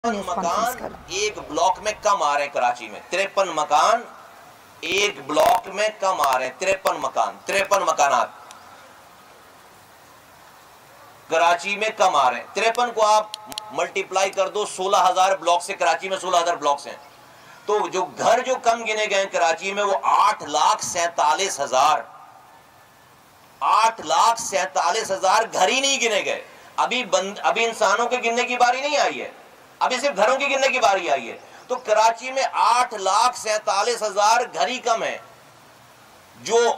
मकान एक ब्लॉक में कम आ रहे हैं कराची में। 53 मकान एक ब्लॉक में कम आ रहे हैं। 53 मकानात कराची में कम आ रहे हैं। 53 को आप मल्टीप्लाई कर दो 16,000 ब्लॉक से। कराची में 16,000 ब्लॉक्स हैं, तो जो घर जो कम गिने गए कराची में वो 8,47,000। 8,47,000 घर ही नहीं गिने गए। अभी इंसानों के गिनने की बारी नहीं आई है, अभी सिर्फ घरों की गिनने की बारी आई है। तो कराची में 8,47,000 घर ही कम है जो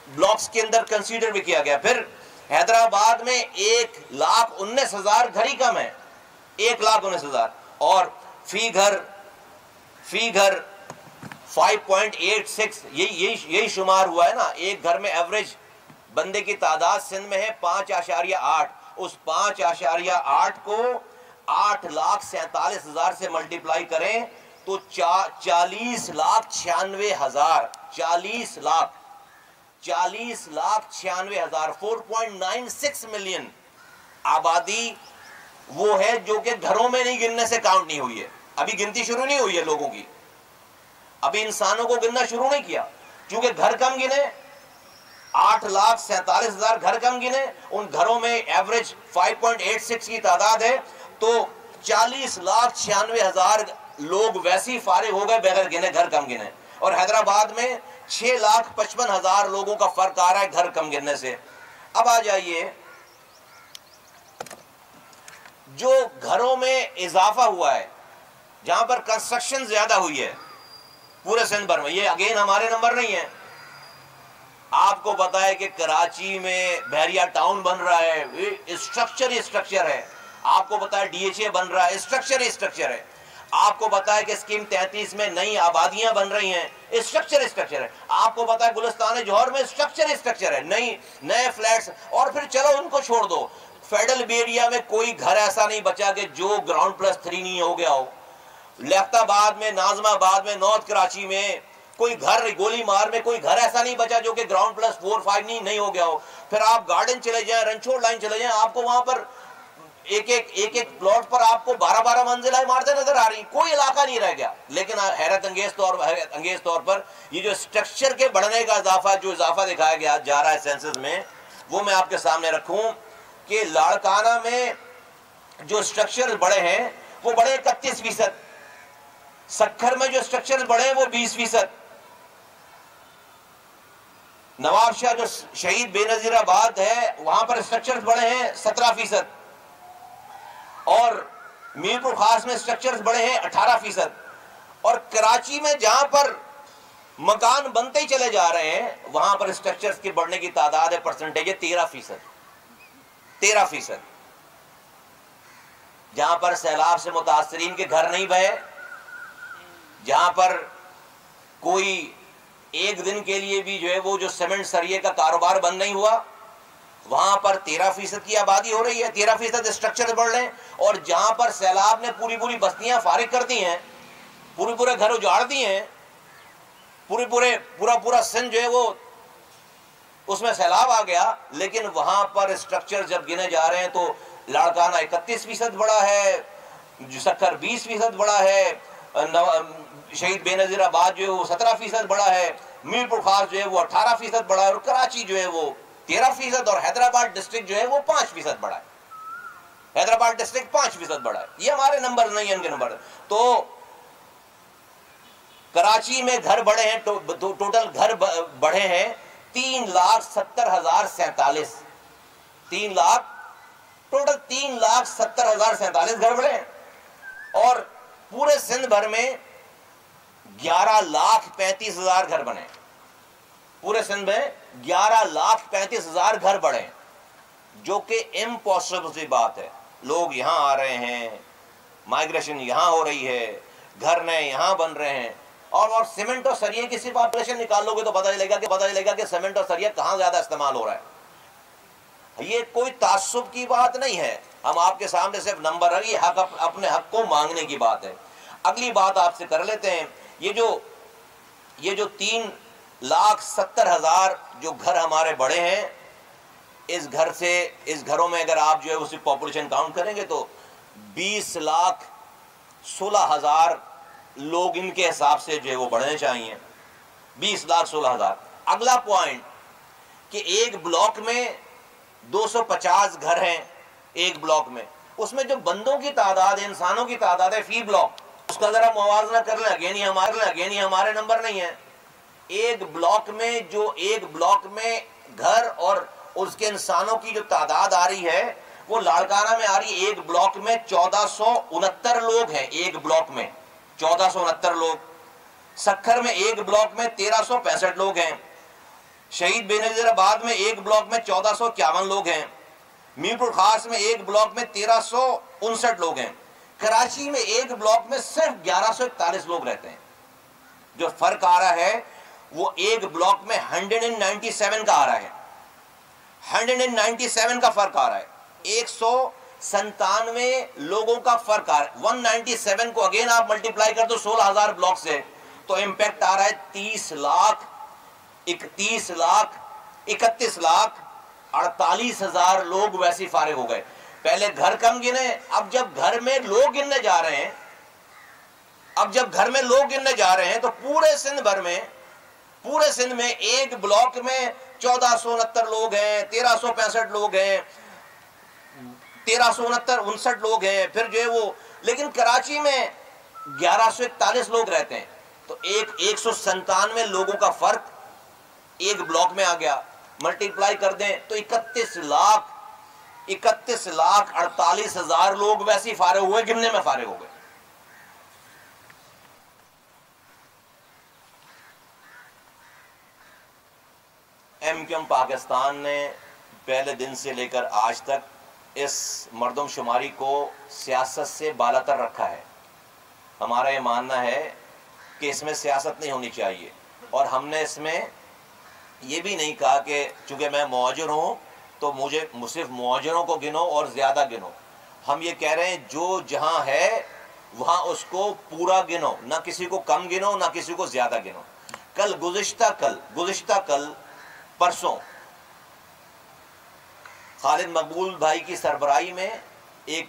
ब्लॉक्स के अंदर कंसीडर भी किया गया। फिर हैदराबाद में 1,19,000 घर ही कम है, 1,19,000। और फी घर 5.86 यही शुमार हुआ है ना। एक घर में एवरेज बंदे की तादाद सिंध में है 5.8। उस 5.8 को 8,47,000 से मल्टीप्लाई करें तो 40,96,000। 40,96,000 4.96 मिलियन आबादी वो है जो कि घरों में नहीं गिनने से काउंट नहीं हुई है। अभी गिनती शुरू नहीं हुई है लोगों की, अभी इंसानों को गिनना शुरू नहीं किया, क्योंकि घर कम गिने। 8,47,000 घर कम गिने, उन घरों में एवरेज 5.86 की तादाद है, तो 40,96,000 लोग वैसे ही फारिग हो गए बगैर गिने, घर कम गिने। और हैदराबाद में 6,55,000 लोगों का फर्क आ रहा है घर कम गिनने से। अब आ जाइए, जो घरों में इजाफा हुआ है, जहां पर कंस्ट्रक्शन ज्यादा हुई है पूरे सिंध भर में, ये अगेन हमारे नंबर नहीं है। आपको पता है कि कराची में बहरिया टाउन बन रहा है, स्ट्रक्चर ही स्ट्रक्चर है। आपको पता है डीएचए बन रहा है, स्ट्रक्चर ही स्ट्रक्चर है। आपको पता है कि स्कीम 33 में नई आबादियां बन रही हैं, स्ट्रक्चर स्ट्रक्चर है। आपको पता है गुलिस्तान जौहर में स्ट्रक्चर स्ट्रक्चर है, नए फ्लैट्स। और फिर चलो उनको छोड़ दो, फेडरल एरिया में कोई घर ऐसा नहीं बचा कि जो ग्राउंड +3 नहीं हो गया हो। लियाकताबाद में, नाजमाबाद में, नॉर्थ कराची में कोई घर, गोली मार में कोई घर ऐसा नहीं बचा जो कि ग्राउंड +4 5 नहीं हो गया हो। फिर आप गार्डन चले जाएं, रंछोड़ लाइन चले जाएं, आपको वहां पर एक प्लॉट पर आपको 12-12 मंजिला इमारतें नजर आ रही, कोई इलाका नहीं रह गया। लेकिन हैरत अंगेज तौर पर ये जो स्ट्रक्चर के बढ़ने का इजाफा दिखाया गया जा रहा है सेंसस में, वो मैं आपके सामने रखूं कि लाड़काना में जो स्ट्रक्चर बढ़े हैं वो बढ़े 31%। सक्खर में जो स्ट्रक्चर बढ़े वो 20%। नवाबशाह जो शहीद बेनजीराबाद है वहां पर स्ट्रक्चर्स बढ़े हैं 17%। और मीरपुर खास में स्ट्रक्चर्स बढ़े हैं 18%। और कराची में जहां पर मकान बनते ही चले जा रहे हैं वहां पर स्ट्रक्चर्स की बढ़ने की तादाद है, परसेंटेज है 13%। 13%। जहां पर सैलाब से मुतासरीन के घर नहीं बहे, जहां पर कोई एक दिन के लिए भी जो है वो जो सीमेंट सरिये का कारोबार बंद नहीं हुआ, वहां पर 13% की आबादी हो रही है, 13% स्ट्रक्चर बढ़ रहे हैं। और जहां पर सैलाब ने पूरी बस्तियां फारिग कर दी हैं, पूरे घर उजाड़ दिए हैं, पूरा सिंध जो है वो उसमें सैलाब आ गया, लेकिन वहां पर स्ट्रक्चर जब गिने जा रहे हैं तो लाड़काना 31% बढ़ा है, सक्खर 20% बढ़ा है, शहीद बेनजीराबाद जो है वो 17% बढ़ा है, मीरपुर खास जो है वो 18% बढ़ा है, और कराची जो है वो 13%, और हैदराबाद डिस्ट्रिक्ट जो है वो 5% बढ़ा है। हैदराबाद डिस्ट्रिक्ट 5% बढ़ा है। ये हमारे नंबर नहीं है, इनके नंबर। तो कराची में घर बढ़े हैं, टोटल घर बढ़े हैं 3,70,047। 3,70,047 घर बढ़े हैं। और पूरे सिंध भर में 11,35,000 घर बने। पूरे सिंध में 11,35,000 घर बढ़े, जो कि इम्पॉसिबल सी बात है। लोग यहां आ रहे हैं, माइग्रेशन यहां हो रही है, घर नए यहां बन रहे हैं। और सीमेंट और सरिये की सिर्फ ऑपरेशन निकाल लोगे तो पता चलेगा कि सीमेंट और सरिया कहां ज्यादा इस्तेमाल हो रहा है। ये कोई तासुब की बात नहीं है, हम आपके सामने सिर्फ नंबर है, ये अपने हक को मांगने की बात है। अगली बात आपसे कर लेते हैं, ये जो 3,70,000 जो घर हमारे बड़े हैं, इस घरों में अगर आप जो है उसी पॉपुलेशन काउंट करेंगे तो 20 लाख 16,000 लोग इनके हिसाब से जो है वो बढ़ने चाहिए, 20 लाख 16,000। अगला पॉइंट कि एक ब्लॉक में 250 घर हैं, एक ब्लॉक में, उसमें जो बंदों की तादाद है, इंसानों की तादाद है फी ब्लॉक, उसका जरा मुवाजना कर लें। अगेन हमारे नंबर नहीं है। एक ब्लॉक में जो एक ब्लॉक में घर और उसके इंसानों की जो तादाद आ रही है वो लाड़काना में आ रही है। एक ब्लॉक में 1469 लोग हैं, एक ब्लॉक में 1469 लोग। सक्खर में एक ब्लॉक में 1365 लोग हैं। शहीद बेनजीराबाद में एक ब्लॉक में 1451 लोग हैं। मीरपुर खास में एक ब्लॉक में 1359 लोग हैं। कराची में एक ब्लॉक में सिर्फ 1141 लोग रहते हैं। जो फर्क आ रहा है वो एक ब्लॉक में 197 का आ रहा है, 197 का फर्क आ रहा है, 197 लोगों का फर्क आ रहा है। 197 को अगेन आप मल्टीप्लाई कर दो 16,000 ब्लॉक से, तो इंपैक्ट आ रहा है 30 लाख 31 लाख 31 लाख 48,000 लोग वैसे फारिग हो गए। पहले घर कम गिने, अब जब घर में लोग गिनने जा रहे हैं, तो पूरे सिंध में एक ब्लॉक में 1469 लोग हैं, 1365 लोग हैं, 1369 लोग हैं, फिर जो है वो, लेकिन कराची में 1141 लोग रहते हैं। तो 197 लोगों का फर्क एक ब्लॉक में आ गया। मल्टीप्लाई कर दें तो 31 लाख 48,000 लोग वैसे ही फारिग हुए, गिनने में फारिग हो गए। एमक्यूएम पाकिस्तान ने पहले दिन से लेकर आज तक इस मर्दमशुमारी को सियासत से बालातर रखा है। हमारा ये मानना है कि इसमें सियासत नहीं होनी चाहिए, और हमने इसमें ये भी नहीं कहा कि चूंकि मैं मुआजिर हूँ तो मुझे सिर्फ मुआजिरों को गिनो और ज़्यादा गिनो। हम ये कह रहे हैं जो जहाँ है वहाँ उसको पूरा गिनो, ना किसी को कम गिनो ना किसी को ज़्यादा गिनो। गुज़िश्ता कल परसों खालिद मकबूल भाई की सरबराही में एक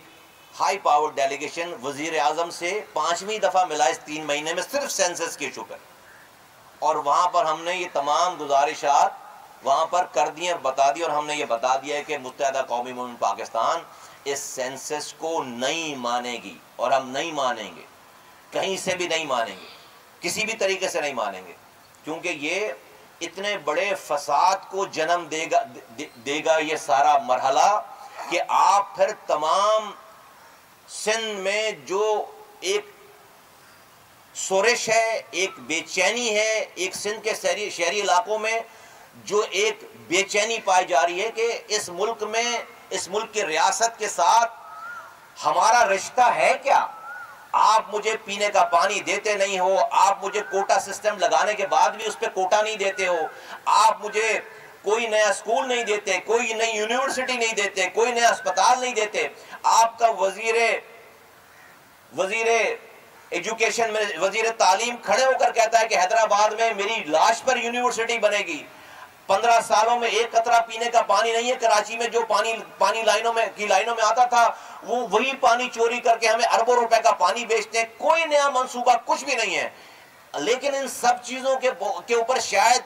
हाई पावर डेलीगेशन वजीर आजम से 5वीं दफ़ा मिला इस 3 महीने में, सिर्फ सेंसस के इशू पर, और वहाँ पर हमने ये तमाम गुजारिशात वहाँ पर कर दी और बता दी, और हमने ये बता दिया है कि मुत्तहदा कौमी मुल्क पाकिस्तान इस सेंसस को नहीं मानेगी, और हम नहीं मानेंगे, कहीं से भी नहीं मानेंगे, किसी भी तरीके से नहीं मानेंगे, क्योंकि ये इतने बड़े फसाद को जन्म देगा ये सारा मरहला कि आप फिर तमाम सिंध में जो एक सोरिश है, एक बेचैनी है, एक सिंध के शहरी इलाकों में जो एक बेचैनी पाई जा रही है कि इस मुल्क की रियासत के साथ हमारा रिश्ता है क्या। आप मुझे पीने का पानी देते नहीं हो, आप मुझे कोटा सिस्टम लगाने के बाद भी उस पर कोटा नहीं देते हो, आप मुझे कोई नया स्कूल नहीं देते, कोई नई यूनिवर्सिटी नहीं देते, कोई नया अस्पताल नहीं देते। आपका वजीर एजुकेशन में वजीर तालीम खड़े होकर कहता है कि हैदराबाद में मेरी लाश पर यूनिवर्सिटी बनेगी। 15 सालों में एक कतरा पीने का पानी नहीं है। कराची में जो पानी लाइनों में आता था वो वही पानी चोरी करके हमें अरबों रुपए का पानी बेचते हैं। कोई नया मंसूबा कुछ भी नहीं है। लेकिन इन सब चीजों के ऊपर शायद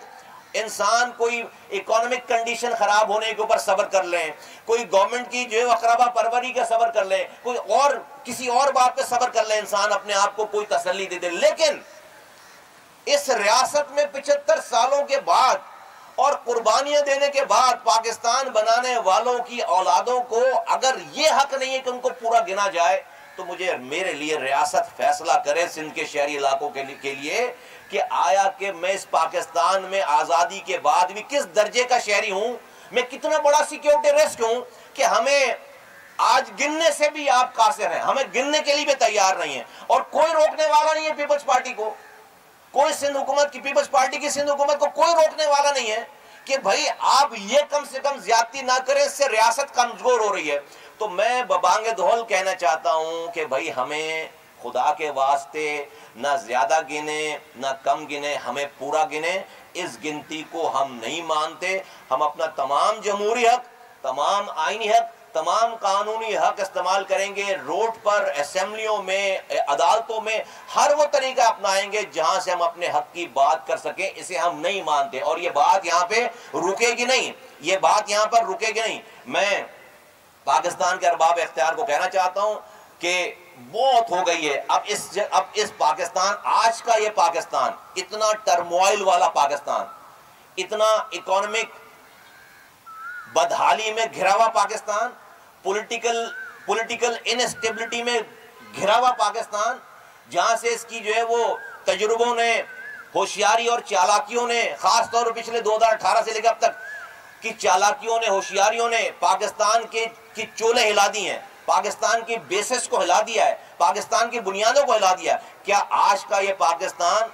इंसान कोई इकोनॉमिक कंडीशन खराब होने के ऊपर सब्र कर लें, कोई गवर्नमेंट की जो है अकरबा परवरी का सब्र कर ले, कोई और किसी और बात पे सब्र कर ले, इंसान अपने आप को कोई तसल्ली दे दे। लेकिन इस रियासत में 75 सालों के बाद और कुर्बानियां देने के बाद पाकिस्तान बनाने वालों की औलादों को अगर ये हक नहीं है कि उनको पूरा गिना जाए, तो मेरे लिए रियासत फैसला करे सिंध के शहरी इलाकों के लिए कि आया कि मैं इस पाकिस्तान में आजादी के बाद भी किस दर्जे का शहरी हूं, मैं कितना बड़ा सिक्योरिटी रिस्क हूं कि हमें आज गिनने से भी आप कासिर हैं, हमें गिनने के लिए भी तैयार नहीं है। और कोई रोकने वाला नहीं है पीपल्स पार्टी को, कोई सिंध हुकूमत की पीपल्स पार्टी की सिंध हुकूमत को कोई रोकने वाला नहीं है कि भाई आप ये कम से कम ज्यादती ना करें, इससे रियासत कमजोर हो रही है। तो मैं बबांगे दोहल कहना चाहता हूं कि भाई हमें खुदा के वास्ते ना ज्यादा गिने ना कम गिने, हमें पूरा गिने। इस गिनती को हम नहीं मानते। हम अपना तमाम जमहूरी हक, तमाम आईनी हक, तमाम कानूनी हक इस्तेमाल करेंगे, रोड पर, असेंबलियों में, अदालतों में हर वो तरीका अपनाएंगे जहां से हम अपने हक की बात कर सकें। इसे हम नहीं मानते और ये बात यहाँ पे रुकेगी नहीं, ये बात यहाँ पर रुकेगी नहीं। मैं पाकिस्तान के अरबाब इख्तियार को कहना चाहता हूं कि बहुत हो गई है। अब इस पाकिस्तान, आज का ये पाकिस्तान, इतना टर्मोइल वाला पाकिस्तान, इतना इकोनॉमिक बदहाली में घिरा हुआ पाकिस्तान, पॉलिटिकल इनस्टेबिलिटी में घिरा हुआ पाकिस्तान, जहां से इसकी जो है वो तजुर्बों ने, होशियारी और चालाकियों ने, खासतौर पर पिछले 2018 से लेकर अब तक की चालाकियों ने, होशियारियों ने पाकिस्तान की चोले हिला दी हैं, पाकिस्तान की बेसिस को हिला दिया है, पाकिस्तान की बुनियादों को हिला दिया। क्या आज का ये पाकिस्तान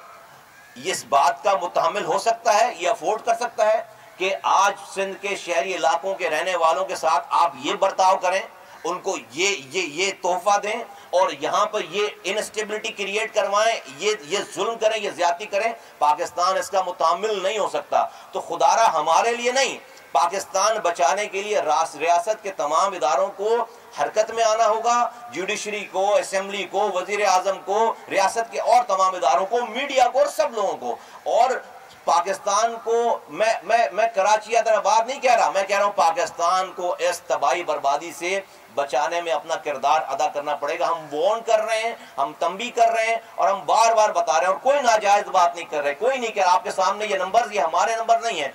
इस बात का मुतहम्मिल हो सकता है, ये अफोर्ड कर सकता है कि आज सिंध के शहरी इलाकों के रहने वालों के साथ आप ये बर्ताव करें, उनको ये तोहफा दें और यहाँ पर ये इनस्टेबिलिटी क्रिएट करवाएं, ये जुल्म करें, ये ज्यादती करें? पाकिस्तान इसका मुतहम्मिल नहीं हो सकता। तो खुदारा हमारे लिए नहीं, पाकिस्तान बचाने के लिए रियासत के तमाम इदारों को हरकत में आना होगा। जुडिशरी को, असेंबली को, वजीर आजम को, रियासत के और तमाम इदारों को, मीडिया को और सब लोगों को। और पाकिस्तान को मैं कराची हैदराबाद नहीं कह रहा, मैं कह रहा हूं पाकिस्तान को इस तबाही बर्बादी से बचाने में अपना किरदार अदा करना पड़ेगा। हम वार्न कर रहे हैं, हम तंबी कर रहे हैं और हम बार बार बता रहे हैं और कोई नाजायज बात नहीं कर रहे, कोई नहीं कह रहा। आपके सामने ये नंबर, ये हमारे नंबर नहीं है।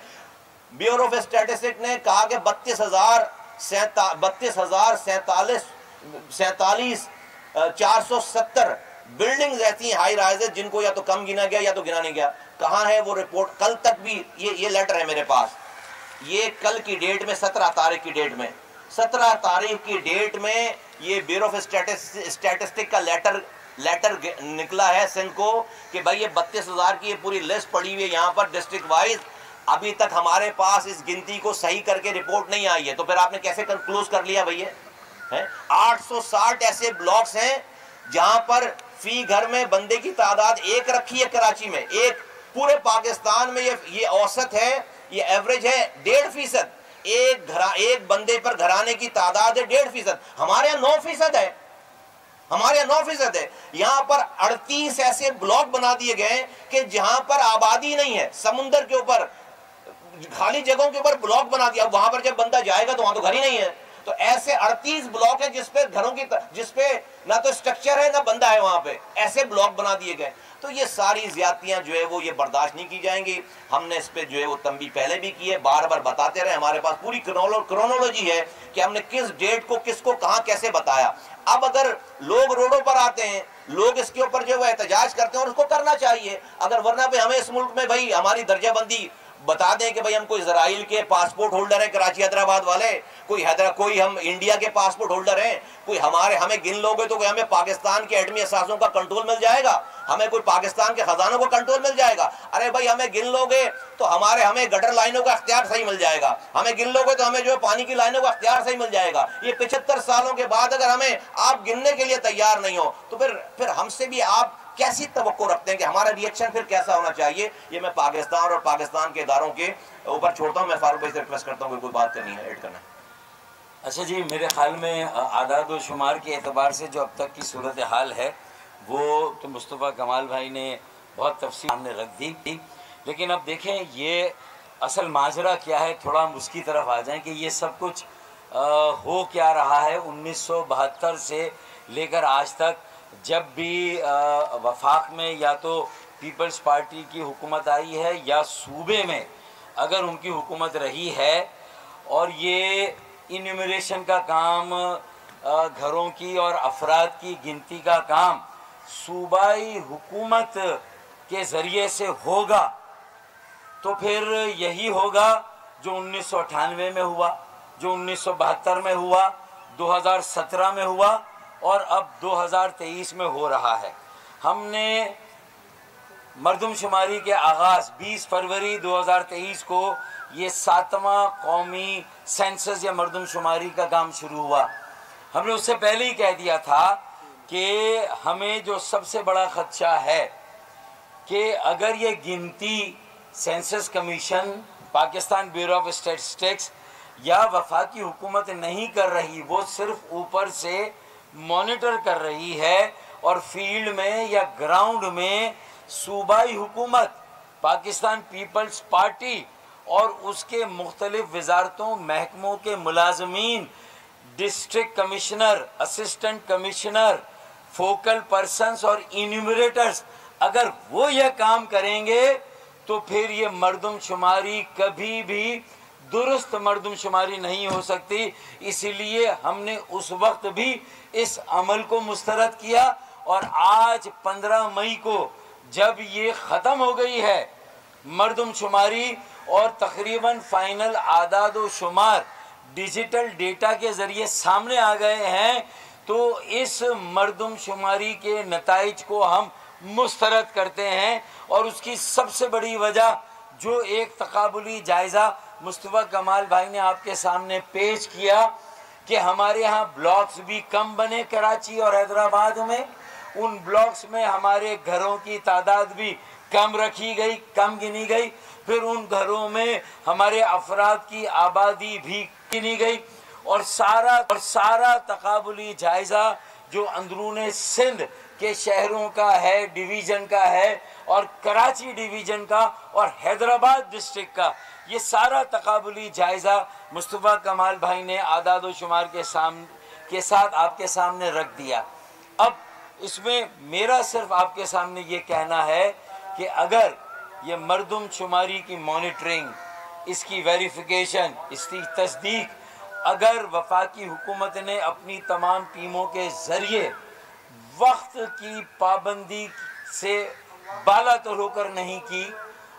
ब्यूरो ऑफ स्टैटिस्टिक्स ने कहा कि 32,470 बिल्डिंग्स ऐसी हाई राइजेस जिनको या तो कम गिना गया या तो गिना नहीं गया। कहां है वो रिपोर्ट? कल तक भी ये लेटर है मेरे पास, ये कल की डेट में 17 तारीख की डेट में, 17 तारीख की डेट में ये ब्यूरो ऑफ स्टैटिस्टिक्स का लेटर निकला है सिंध को कि भाई ये 32,000 की ये पूरी लिस्ट पड़ी हुई है यहाँ पर डिस्ट्रिक्ट वाइज। अभी तक हमारे पास इस गिनती को सही करके रिपोर्ट नहीं आई है। तो फिर आपने कैसे कंक्लूज कर लिया भैया? 860 ऐसे ब्लॉक्स हैं जहां पर फी घर में बंदे की तादाद एक रखी है कराची में। एक पूरे पाकिस्तान में ये औसत है, ये एवरेज है 1.5%। एक बंदे पर घराने की तादाद है 1.5%। हमारे यहाँ 9% है, हमारे यहाँ 9% है। यहाँ पर 38 ऐसे ब्लॉक बना दिए गए कि जहां पर आबादी नहीं है, समुंदर के ऊपर खाली जगहों के ऊपर ब्लॉक बना दिया। वहां पर जब बंदा जाएगा तो वहां तो घर ही नहीं है। तो ऐसे 38 ब्लॉक है जिसपे घरों की, जिसपे ना तो स्ट्रक्चर है ना बंदा है, वहां पे ऐसे ब्लॉक बना दिए गए। तो ये सारी ज्यादतियां जो है वो ये बर्दाश्त नहीं की जाएंगी। हमने इस पे जो है वो तंबी पहले भी की है, बार बार बताते रहे। हमारे पास पूरी क्रोनोलॉजी है कि हमने किस डेट को किसको कहां कैसे बताया। अब अगर लोग रोडों पर आते हैं, लोग इसके ऊपर जो है एहतजाज करते हैं और उसको करना चाहिए। अगर वरना पे हमें इस मुल्क में भाई हमारी दर्जाबंदी बता दें कि भाई हम कोई इजराइल के पासपोर्ट होल्डर है कराची हैदराबाद वाले, कोई हम इंडिया के पासपोर्ट होल्डर हैं, कोई हमें गिन लोगे तो कोई हमें पाकिस्तान के एटमी असासों का कंट्रोल मिल जाएगा, हमें कोई पाकिस्तान के खजानों को कंट्रोल मिल जाएगा। अरे भाई हमें गिन लोगे तो हमें गटर लाइनों का अख्तियार सही मिल जाएगा, हमें गिन लोगे तो हमें जो है पानी की लाइनों का अख्तियार सही मिल जाएगा। ये 75 सालों के बाद अगर हमें आप गिनने के लिए तैयार नहीं हो तो फिर हमसे भी आप कैसी तवक्को रखते हैं कि हमारा रिएक्शन फिर कैसा होना चाहिए? ये मैं पाकिस्तान और पाकिस्तान के इदारों के ऊपर छोड़ता हूं। मैं फारूक भाई से रिक्वेस्ट करता हूं कोई बात करनी है, ऐड करना है। अच्छा जी, मेरे ख्याल में आदाद व शुमार के एतबार से जो अब तक की सूरत हाल है वो तो मुस्तफ़ा कमाल भाई ने बहुत तफसील सामने रख दी। लेकिन अब देखें ये असल माजरा क्या है, थोड़ा हम उसकी तरफ आ जाएं कि ये सब कुछ हो क्या रहा है 1972 से लेकर आज तक। जब भी वफाक में या तो पीपल्स पार्टी की हुकूमत आई है या सूबे में अगर उनकी हुकूमत रही है और ये इन्यूमरेशन का काम, घरों की और अफराद की गिनती का काम सूबाई हुकूमत के ज़रिए से होगा तो फिर यही होगा जो 1998 में हुआ, जो 1972 में हुआ, 2017 में हुआ और अब 2023 में हो रहा है। हमने मरदमशुमारी के आगाज़ 20 फरवरी 2023 को ये 7वां कौमी सेंसस या मरदमशुमारी का काम शुरू हुआ। हमने उससे पहले ही कह दिया था कि हमें जो सबसे बड़ा खदशा है कि अगर ये गिनती census commission, Pakistan bureau of statistics या वफाकी हुकूमत नहीं कर रही, वो सिर्फ ऊपर से मॉनिटर कर रही है, और फील्ड में या ग्राउंड में सूबाई हुकूमत, पाकिस्तान पीपल्स पार्टी और उसके मुख्तलिफ वजारतों महकमों के मुलाजमीन, district commissioner, assistant commissioner, focal persons और इन्यूमरेटर्स, अगर वो यह काम करेंगे तो फिर ये मर्दमशुमारी कभी भी दुरुस्त मर्दमशुमारी नहीं हो सकती। इसीलिए हमने उस वक्त भी इस अमल को मुस्तरद किया, और आज 15 मई को जब ये ख़त्म हो गई है मर्दमशुमारी और तकरीबन फाइनल आदाद व शुमार डिजिटल डेटा के ज़रिए सामने आ गए हैं, तो इस मर्दमशुमारी के नताइज को हम मुस्तरद करते हैं। और उसकी सबसे बड़ी वजह जो एक तकाबुली जायज़ा मुस्तफ़ा कमाल भाई ने आपके सामने पेश किया कि हमारे यहाँ ब्लॉक्स भी कम बने कराची और हैदराबाद में, उन ब्लॉक्स में हमारे घरों की तादाद भी कम रखी गई, कम गिनी गई, फिर उन घरों में हमारे अफराद की आबादी भी गिनी गई, और सारा तकाबुली जायज़ा जो अंदरूने सिंध के शहरों का है, डिवीज़न का है, और कराची डिवीज़न का और हैदराबाद डिस्ट्रिक्ट का, ये सारा तकाबुली जायज़ा मुस्तफ़ा कमाल भाई ने आदाद व शुमार के साथ आपके सामने रख दिया। अब इसमें मेरा सिर्फ आपके सामने ये कहना है कि अगर ये मर्दमशुमारी की मॉनिटरिंग, इसकी वेरिफिकेशन, इसकी तस्दीक अगर वफाकी हुकूमत ने अपनी तमाम टीमों के ज़रिए वक्त की पाबंदी से बाला तो होकर नहीं की,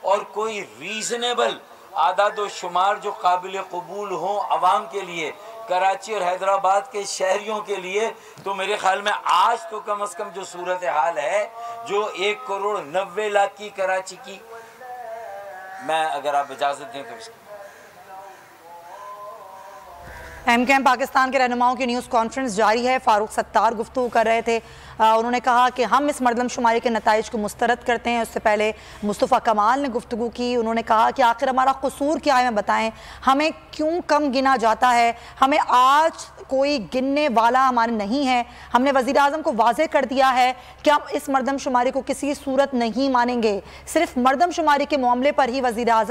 और कोई रीज़नेबल आदाद व शुमार जो काबिल कबूल हों आवाम के लिए, कराची और हैदराबाद के शहरियों के लिए, तो मेरे ख्याल में आज तो कम से कम जो सूरत हाल है जो 1,90,00,000 की कराची की, मैं अगर आप इजाज़त दें तो एमकेएम पाकिस्तान के रहनुमाओं की न्यूज़ कॉन्फ्रेंस जारी है। फारूक सत्तार गुफ्तगू कर रहे थे। उन्होंने कहा कि हम इस मर्दमशुमारी के नताइज को मुस्तरद करते हैं। उससे पहले मुस्तफ़ा कमाल ने गुफ्तगू की। उन्होंने कहा कि आखिर हमारा कसूर क्या है, हमें बताएं, हमें क्यों कम गिना जाता है, हमें आज कोई गिनने वाला हमारे नहीं है। हमने वज़ीर आज़म को वाज़ेह कर दिया है कि हम इस मर्दमशुमारी को किसी सूरत नहीं मानेंगे। सिर्फ मर्दमशुमारी के मामले पर ही वज़ीर आज़म